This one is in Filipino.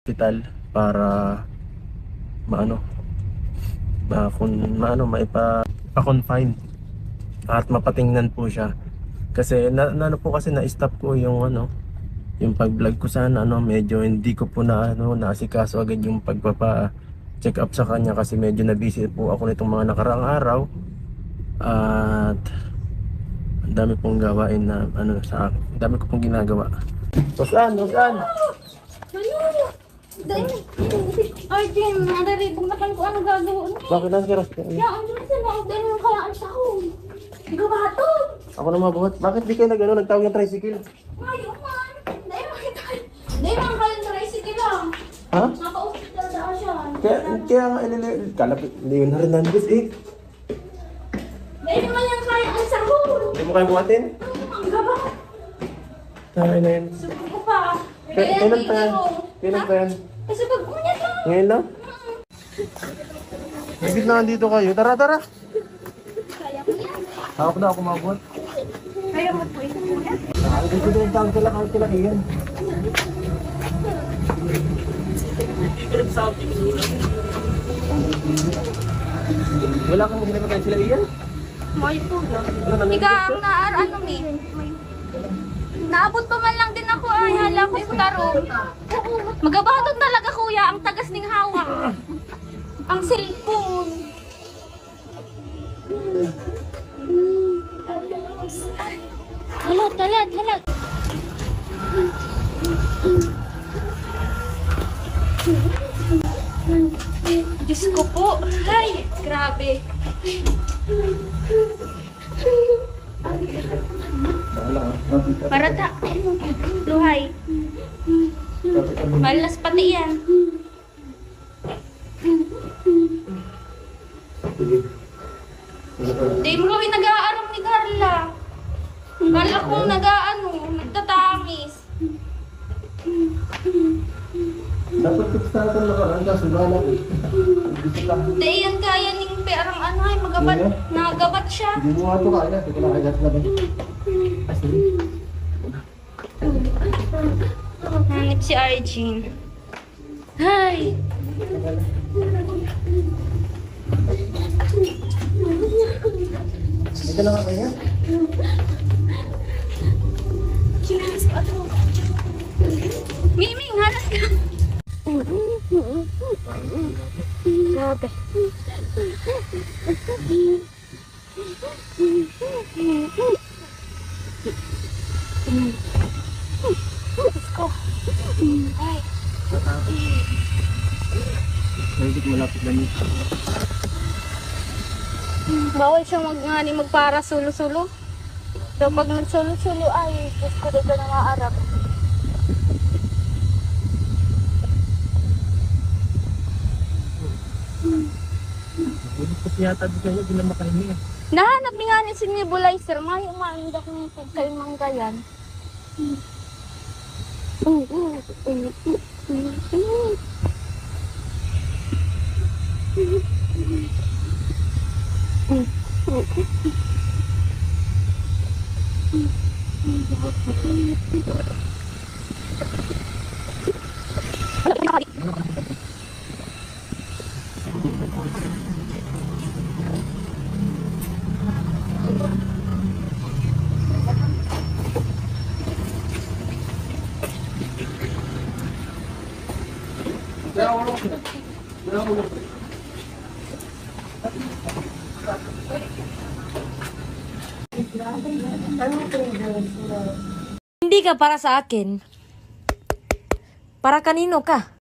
hospital para maipa-confine at mapatingnan po siya. Kasi na-stop ko yung pag-vlog ko sana medyo hindi ko po naasikaso agad yung pagpapa-check up sa kanya kasi medyo na-busy po ako nitong mga nakaraang araw at ang dami pong gawain na ang dami ko pong ginagawa. So saan? Arjen, nadaribog na ko ano gagawin. Bakit nasa kiras? Ya, ano sa loob din yung kayaan sa ako. Ikaw ba ito? Ako na mabuhat. Bakit di kayo nagtawag ng tricycle? Ngayon man. Dahil man kayo tricycle lang. Ha? Naka-hospital daw siya. Kaya nga kalapit. Hindi yun na rin nandis eh. Dahil naman yung kayaan sa ako. Hindi mo kayo buhatin? Ang gaba. Ay na yun. Subo ko pa. Kailan pa yan? Kailan pa yan? Kasi pag unyat lang. Ngayon lang? Higit na dito kayo. Tara! Kaya ko yan. Hawak na ako mabuhat. Kaya mo po ito po yan. Ang gusto yung tawag sila kahit sila iyan. Wala kang maginagawa kahit sila iyan? May po lang. Ikaw ang ano mi. Naabot pa man lang din ako ay hala ko tarong. Magabaton talaga kuya ang tagas ning hawak. Ang cellphone. Halat. Diyos ko po. Ay, grabe. Para luhay. Malas pati yan. Hindi mo kami nag-aaram ni Carla. Kala kong nagtatamis. Dapat kickstart ang nakaraan kaso gala eh. Hindi yan kaya ning perang ay magabat. Nagabat siya. Hindi mo nga ito kaya. Hindi ko na kaya na ba? Hanip si Arjun. Hay! Ito na nga kaya? Kinalas ko ato. Miming, halas ka. Grabe. Ko. Ay. Hindi malapit lang yun. Bawal siya magpara sulo-sulo. So pag nagsulo-sulo ay Diyos ko dito na maarap. Kasi yata di kayo, di na makahingi. Nahanap ni nga ni si nebulizer. May umaanda kong pagkain manggayan. Hindi ka para sa akin. Para kanino ka?